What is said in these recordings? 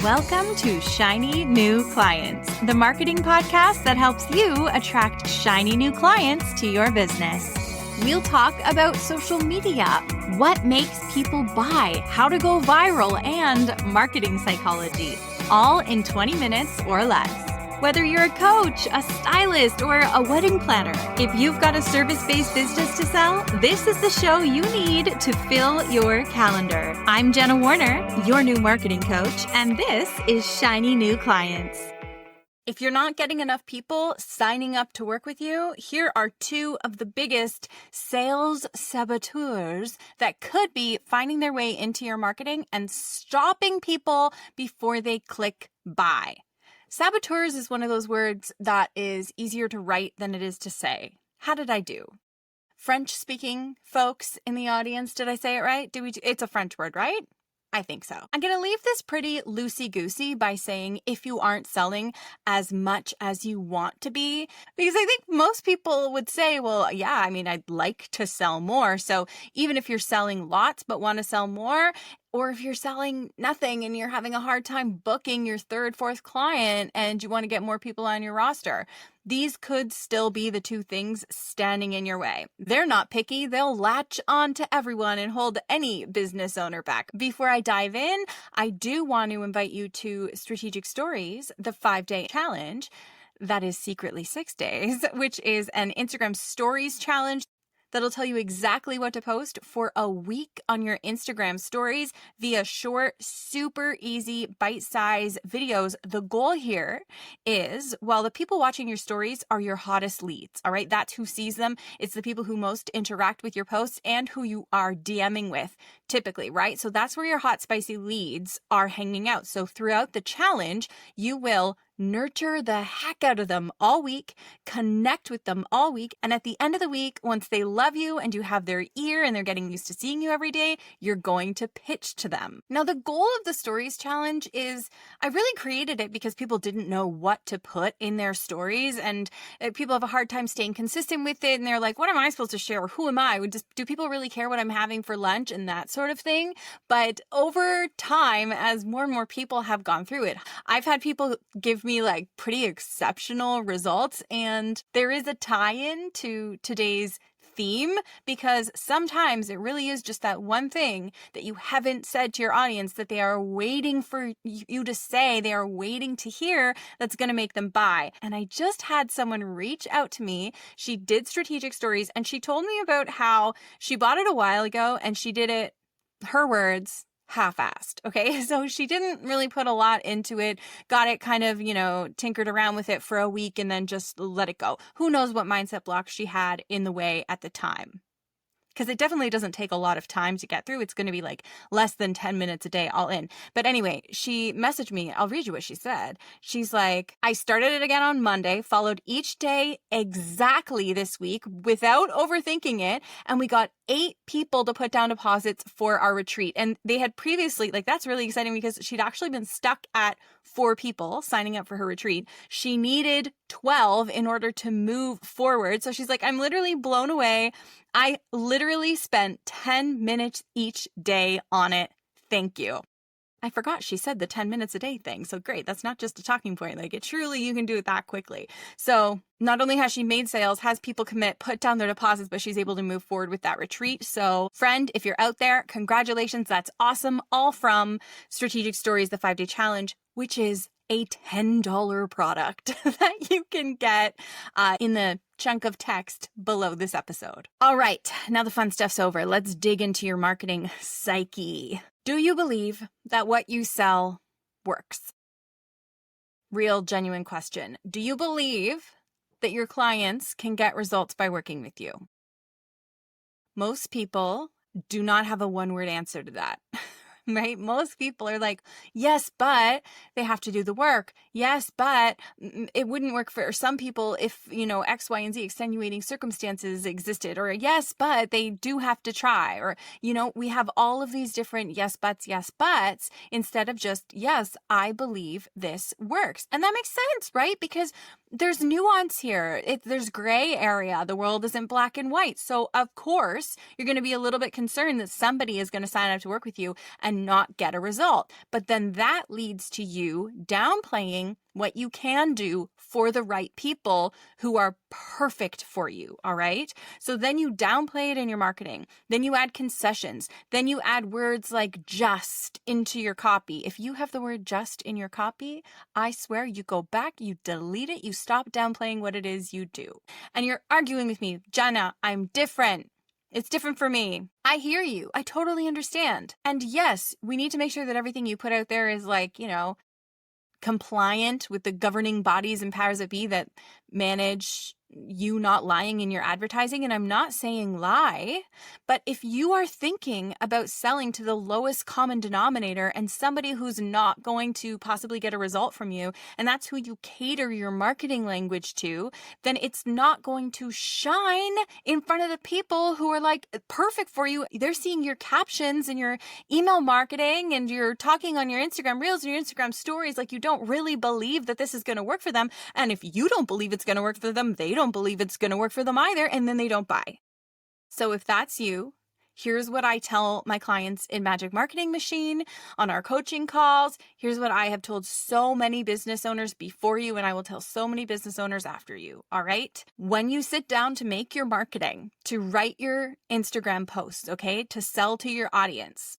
Welcome to Shiny New Clients, the marketing podcast that helps you attract shiny new clients to your business. We'll talk about social media, what makes people buy, how to go viral, and marketing psychology, all in 20 minutes or less. Whether you're a coach, a stylist, or a wedding planner, if you've got a service-based business to sell, this is the show you need to fill your calendar. I'm Jenna Warner, your new marketing coach, and this is Shiny New Clients. If you're not getting enough people signing up to work with you, here are two of the biggest sales saboteurs that could be finding their way into your marketing and stopping people before they click buy. Saboteurs is one of those words that is easier to write than it is to say. How did I do? French-speaking folks in the audience, did I say it right? It's a French word, right? I think so. I'm going to leave this pretty loosey-goosey by saying if you aren't selling as much as you want to be, because I think most people would say, well, yeah, I'd like to sell more. So even if you're selling lots but want to sell more, or if you're selling nothing and you're having a hard time booking your third, fourth client and you want to get more people on your roster, these could still be the two things standing in your way. They're not picky. They'll latch on to everyone and hold any business owner back. Before I dive in, I do want to invite you to Strategic Stories, the 5-day challenge. That is secretly 6 days, which is an Instagram stories challenge that'll tell you exactly what to post for a week on your Instagram stories via short, super easy, bite-sized videos. The goal here is, while the people watching your stories are your hottest leads, all right? That's who sees them. It's the people who most interact with your posts and who you are DMing with typically, right? So that's where your hot, spicy leads are hanging out. So throughout the challenge, you will nurture the heck out of them all week, connect with them all week, and at the end of the week, once they love you and you have their ear and they're getting used to seeing you every day, you're going to pitch to them. Now, the goal of the Stories Challenge is, I really created it because people didn't know what to put in their stories, and people have a hard time staying consistent with it, and they're like, what am I supposed to share? Who am I? Do people really care what I'm having for lunch and that sort of thing? But over time, as more and more people have gone through it, I've had people give me like pretty exceptional results, and there is a tie-in to today's theme because sometimes it really is just that one thing that you haven't said to your audience that they are waiting for you to say, they are waiting to hear, that's going to make them buy. And I just had someone reach out to me. She did Strategic Stories and she told me about how she bought it a while ago and she did it, her words, half-assed. Okay. So she didn't really put a lot into it, got it kind of, tinkered around with it for a week and then just let it go. Who knows what mindset blocks she had in the way at the time? Because it definitely doesn't take a lot of time to get through. It's going to be like less than 10 minutes a day all in. But anyway, she messaged me. I'll read you what she said. She's like, I started it again on Monday, followed each day exactly this week without overthinking it. And we got 8 people to put down deposits for our retreat. And they had previously, that's really exciting because she'd actually been stuck at 4 people signing up for her retreat. She needed 12 in order to move forward. So she's like, I'm literally blown away. I literally spent 10 minutes each day on it. Thank you. I forgot she said the 10 minutes a day thing. So great. That's not just a talking point. You can do it that quickly. So not only has she made sales, has people commit, put down their deposits, but she's able to move forward with that retreat. So friend, if you're out there, congratulations. That's awesome. All from Strategic Stories, the 5-day challenge, which is a $10 product that you can get in the chunk of text below this episode. All right, now the fun stuff's over. Let's dig into your marketing psyche. Do you believe that what you sell works? Real, genuine question. Do you believe that your clients can get results by working with you? Most people do not have a one-word answer to that. Right? Most people are like, yes, but they have to do the work. Yes, but it wouldn't work for some people if, X, Y, and Z extenuating circumstances existed. Or yes, but they do have to try. Or, we have all of these different yes, buts, instead of just, yes, I believe this works. And that makes sense, right? Because there's nuance here. There's gray area. The world isn't black and white. So of course, you're going to be a little bit concerned that somebody is going to sign up to work with you and not get a result. But then that leads to you downplaying what you can do for the right people who are perfect for you, all right? So then you downplay it in your marketing. Then you add concessions. Then you add words like just into your copy. If you have the word just in your copy, I swear you go back, you delete it, you stop downplaying what it is you do. And you're arguing with me, Jenna, I'm different. It's different for me. I hear you. I totally understand. And yes, we need to make sure that everything you put out there is like, compliant with the governing bodies and powers that be that manage you not lying in your advertising. And I'm not saying lie, but if you are thinking about selling to the lowest common denominator and somebody who's not going to possibly get a result from you, and that's who you cater your marketing language to, then it's not going to shine in front of the people who are like perfect for you. They're seeing your captions and your email marketing and you're talking on your Instagram reels and your Instagram stories like you don't really believe that this is going to work for them. And if you don't believe it's going to work for them, they don't believe it's going to work for them either, and then they don't buy. So if that's you, here's what I tell my clients in Magic Marketing Machine on our coaching calls. Here's what I have told so many business owners before you, and I will tell so many business owners after you. All right. When you sit down to make your marketing, to write your Instagram posts, okay, to sell to your audience,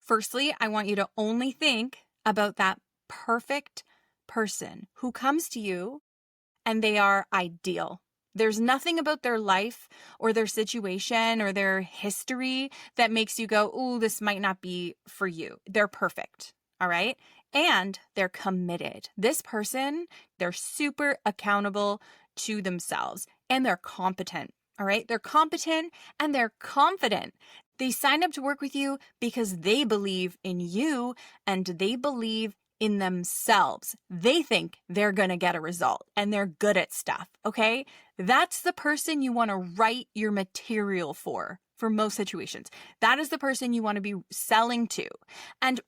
firstly, I want you to only think about that perfect person who comes to you and they are ideal. There's nothing about their life or their situation or their history that makes you go, ooh, this might not be for you. They're perfect, all right? And they're committed. This person, they're super accountable to themselves and they're competent, all right? They're competent and they're confident. They signed up to work with you because they believe in you and they believe in themselves. They think they're going to get a result and they're good at stuff, okay? That's the person you want to write your material for most situations. That is the person you want to be selling to. And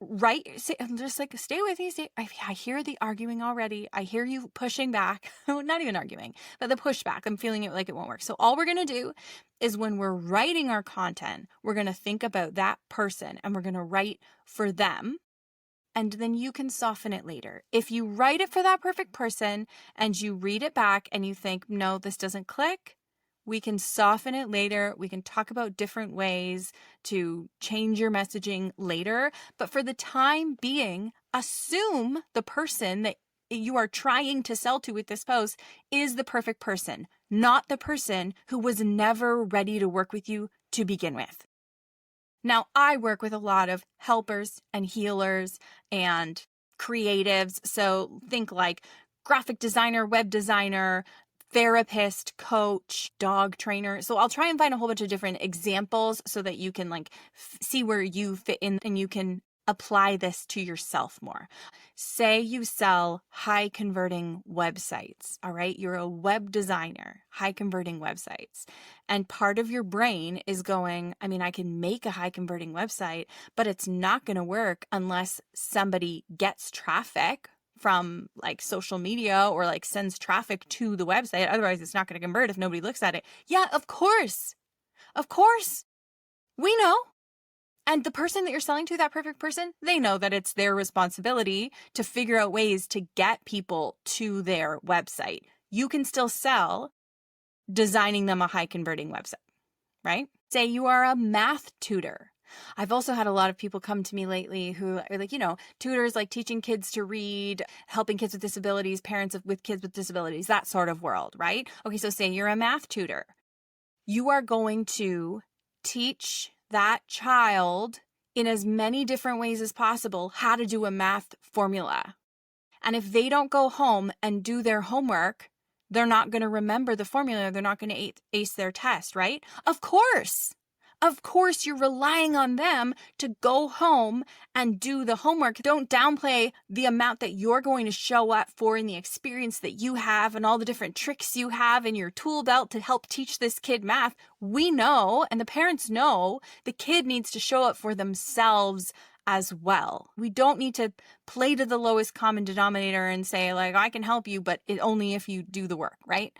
just like, stay with me. I hear the arguing already. I hear you pushing back. Not even arguing, but the pushback. I'm feeling it like it won't work. So all we're going to do is when we're writing our content, we're going to think about that person and we're going to write for them. And then you can soften it later. If you write it for that perfect person and you read it back and you think, no, this doesn't click, we can soften it later. We can talk about different ways to change your messaging later. But for the time being, assume the person that you are trying to sell to with this post is the perfect person, not the person who was never ready to work with you to begin with. Now, I work with a lot of helpers and healers and creatives. So think like graphic designer, web designer, therapist, coach, dog trainer. So I'll try and find a whole bunch of different examples so that you can see where you fit in and you can apply this to yourself more. Say you sell high converting websites, all right? You're a web designer, high converting websites. And part of your brain is going, I can make a high converting website, but it's not going to work unless somebody gets traffic from social media or sends traffic to the website. Otherwise, it's not going to convert if nobody looks at it. Yeah, of course. Of course. We know. And the person that you're selling to, that perfect person, they know that it's their responsibility to figure out ways to get people to their website. You can still sell designing them a high converting website, right? Say you are a math tutor. I've also had a lot of people come to me lately who are tutors teaching kids to read, helping kids with disabilities, parents with kids with disabilities, that sort of world, right? Okay, so say you're a math tutor. You are going to teach that child in as many different ways as possible how to do a math formula. And if they don't go home and do their homework, they're not going to remember the formula. They're not going to ace their test, right? Of course. Of course, you're relying on them to go home and do the homework. Don't downplay the amount that you're going to show up for and the experience that you have and all the different tricks you have in your tool belt to help teach this kid math. We know, and the parents know, the kid needs to show up for themselves as well. We don't need to play to the lowest common denominator and say like, I can help you, but only if you do the work, right?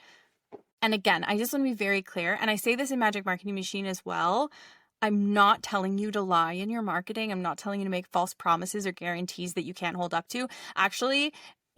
And again, I just want to be very clear. And I say this in Magic Marketing Machine as well. I'm not telling you to lie in your marketing. I'm not telling you to make false promises or guarantees that you can't hold up to. Actually,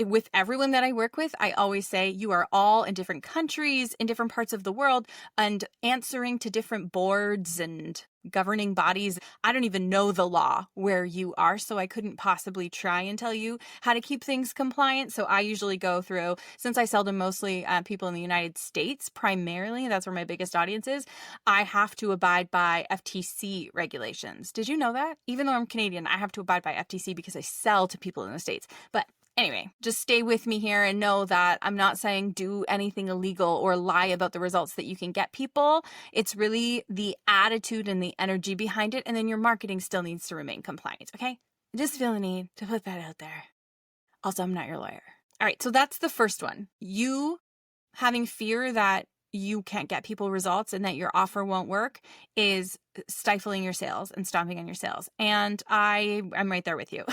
with everyone that I work with, I always say you are all in different countries, in different parts of the world, and answering to different boards and governing bodies. I don't even know the law where you are, so I couldn't possibly try and tell you how to keep things compliant. So I usually go through, since I sell to mostly people in the United States, primarily, that's where my biggest audience is, I have to abide by FTC regulations. Did you know that? Even though I'm Canadian, I have to abide by FTC because I sell to people in the States. But anyway, just stay with me here and know that I'm not saying do anything illegal or lie about the results that you can get people. It's really the attitude and the energy behind it. And then your marketing still needs to remain compliant. Okay. I just feel the need to put that out there. Also, I'm not your lawyer. All right. So that's the first one. You having fear that you can't get people results and that your offer won't work is stifling your sales and stomping on your sales. And I'm right there with you.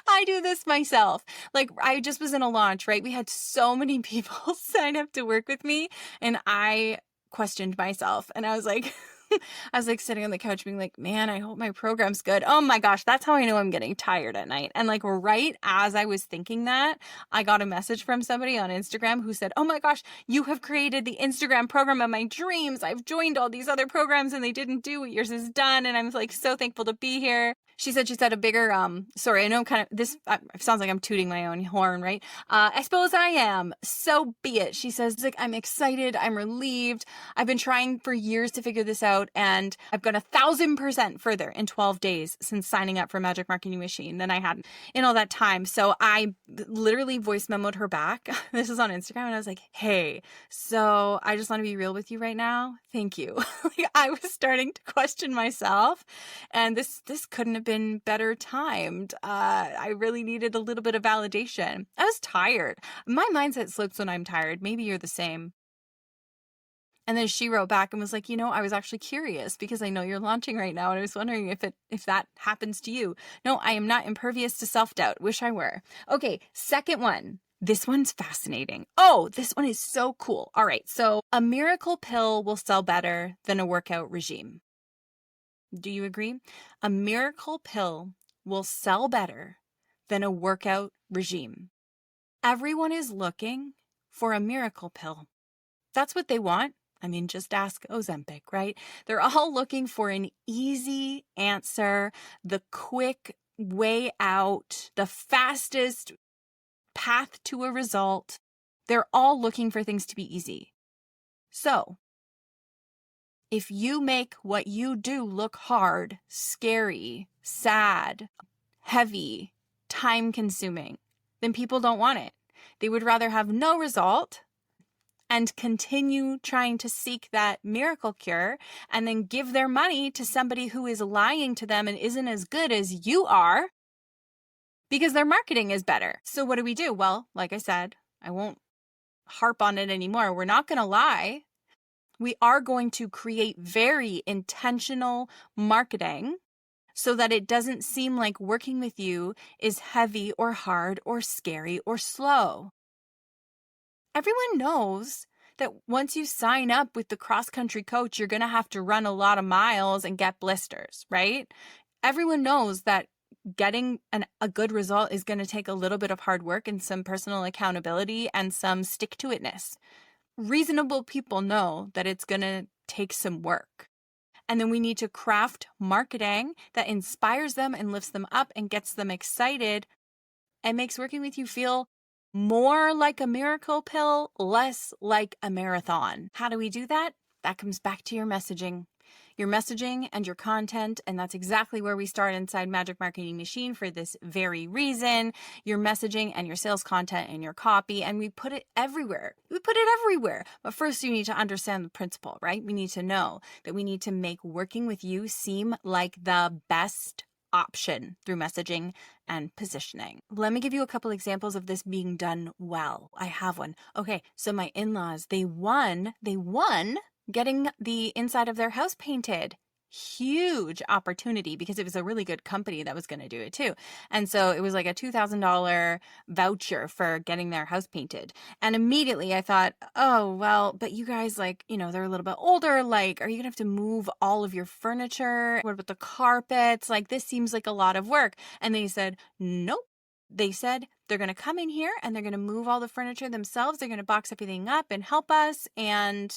I do this myself. Like I just was in a launch, right? We had so many people sign up to work with me and I questioned myself and I was like, sitting on the couch being like, man, I hope my program's good. Oh my gosh, that's how I know I'm getting tired at night. And like right as I was thinking that, I got a message from somebody on Instagram who said, oh my gosh, you have created the Instagram program of my dreams. I've joined all these other programs and they didn't do what yours has done. And I'm like so thankful to be here. She said a bigger, sorry, I know kind of this sounds like I'm tooting my own horn, right? I suppose I am. So be it. She says, like, I'm excited. I'm relieved. I've been trying for years to figure this out. And I've gone 1,000% further in 12 days since signing up for Magic Marketing Machine than I had in all that time. So I literally voice memoed her back. This is on Instagram. And I was like, hey, so I just want to be real with you right now. Thank you. Like, I was starting to question myself and this couldn't have been better timed. I really needed a little bit of validation. I was tired. My mindset slips when I'm tired. Maybe you're the same. And then she wrote back and was like, I was actually curious because I know you're launching right now. And I was wondering if that happens to you. No, I am not impervious to self-doubt. Wish I were. Okay. Second one. This one's fascinating. Oh, this one is so cool. All right. So a miracle pill will sell better than a workout regime. Do you agree? A miracle pill will sell better than a workout regime. Everyone is looking for a miracle pill. That's what they want. I mean, just ask Ozempic, right? They're all looking for an easy answer, the quick way out, the fastest path to a result. They're all looking for things to be easy. So, if you make what you do look hard, scary, sad, heavy, time-consuming, then people don't want it. They would rather have no result and continue trying to seek that miracle cure and then give their money to somebody who is lying to them and isn't as good as you are because their marketing is better. So what do? Well, like I said, I won't harp on it anymore. We're not going to lie. We are going to create very intentional marketing so that it doesn't seem like working with you is heavy or hard or scary or slow. Everyone knows that once you sign up with the cross-country coach, you're going to have to run a lot of miles and get blisters, right? Everyone knows that getting a good result is going to take a little bit of hard work and some personal accountability and some stick-to-itness. Reasonable people know that it's going to take some work. And then we need to craft marketing that inspires them and lifts them up and gets them excited and makes working with you feel more like a miracle pill, less like a marathon. How do we do that? That comes back to your messaging and your content. And that's exactly where we start inside Magic Marketing Machine for this very reason. Your messaging and your sales content and your copy. And we put it everywhere. But first you need to understand the principle, right? We need to know that we need to make working with you seem like the best option through messaging and positioning. Let me give you a couple examples of this being done well. I have one. Okay, so my in-laws, they won getting the inside of their house painted huge opportunity because it was a really good company that was going to do it too. And so it was like a $2,000 voucher for getting their house painted. And immediately I thought, oh, well, but you guys, like, they're a little bit older. Like, are you going to have to move all of your furniture? What about the carpets? Like, this seems like a lot of work. And they said, nope. They said they're going to come in here and they're going to move all the furniture themselves. They're going to box everything up and help us. And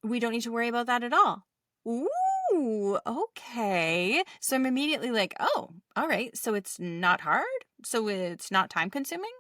we don't need to worry about that at all. Ooh, okay. So I'm immediately like, oh, all right. So it's not hard. So it's not time consuming.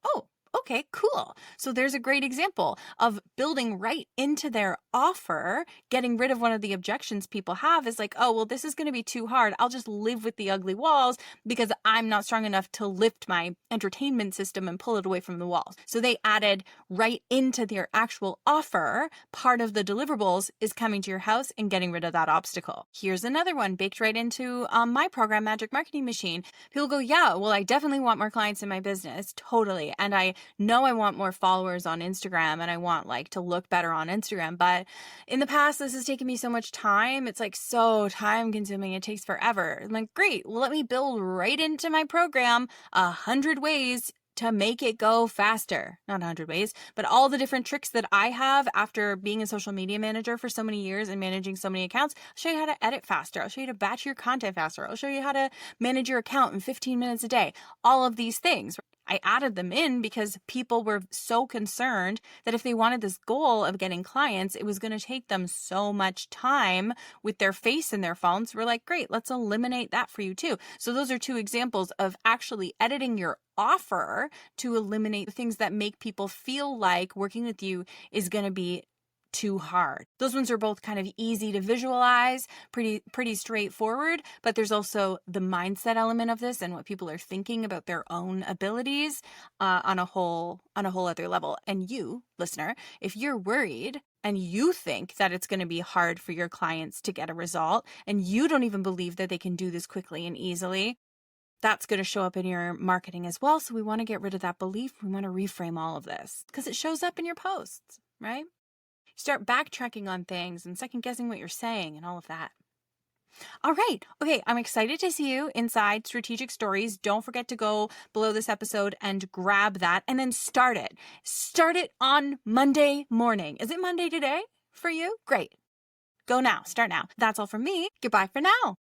Oh, okay, cool. So there's a great example of building right into their offer, getting rid of one of the objections people have is like, oh, well, this is going to be too hard. I'll just live with the ugly walls because I'm not strong enough to lift my entertainment system and pull it away from the walls. So they added right into their actual offer, part of the deliverables is coming to your house and getting rid of that obstacle. Here's another one baked right into my program, Magic Marketing Machine. People go, yeah, well, I definitely want more clients in my business. Totally. And I know I want more followers on Instagram and I want to look better on Instagram. But in the past, this has taken me so much time. It's so time consuming. It takes forever. I'm like, great. Well, let me build right into my program 100 ways to make it go faster. Not 100 ways, but all the different tricks that I have after being a social media manager for so many years and managing so many accounts. I'll show you how to edit faster. I'll show you how to batch your content faster. I'll show you how to manage your account in 15 minutes a day. All of these things. I added them in because people were so concerned that if they wanted this goal of getting clients, it was going to take them so much time with their face in their phones. We're like, great, let's eliminate that for you too. So those are two examples of actually editing your offer to eliminate the things that make people feel like working with you is going to be too hard. Those ones are both kind of easy to visualize, pretty straightforward, but there's also the mindset element of this and what people are thinking about their own abilities on a whole other level. And you, listener, if you're worried and you think that it's going to be hard for your clients to get a result and you don't even believe that they can do this quickly and easily, that's going to show up in your marketing as well. So we want to get rid of that belief. We want to reframe all of this because it shows up in your posts, right? Start backtracking on things and second guessing what you're saying and all of that. All right. Okay. I'm excited to see you inside Strategic Stories. Don't forget to go below this episode and grab that and then start it. Start it on Monday morning. Is it Monday today for you? Great. Go now. Start now. That's all from me. Goodbye for now.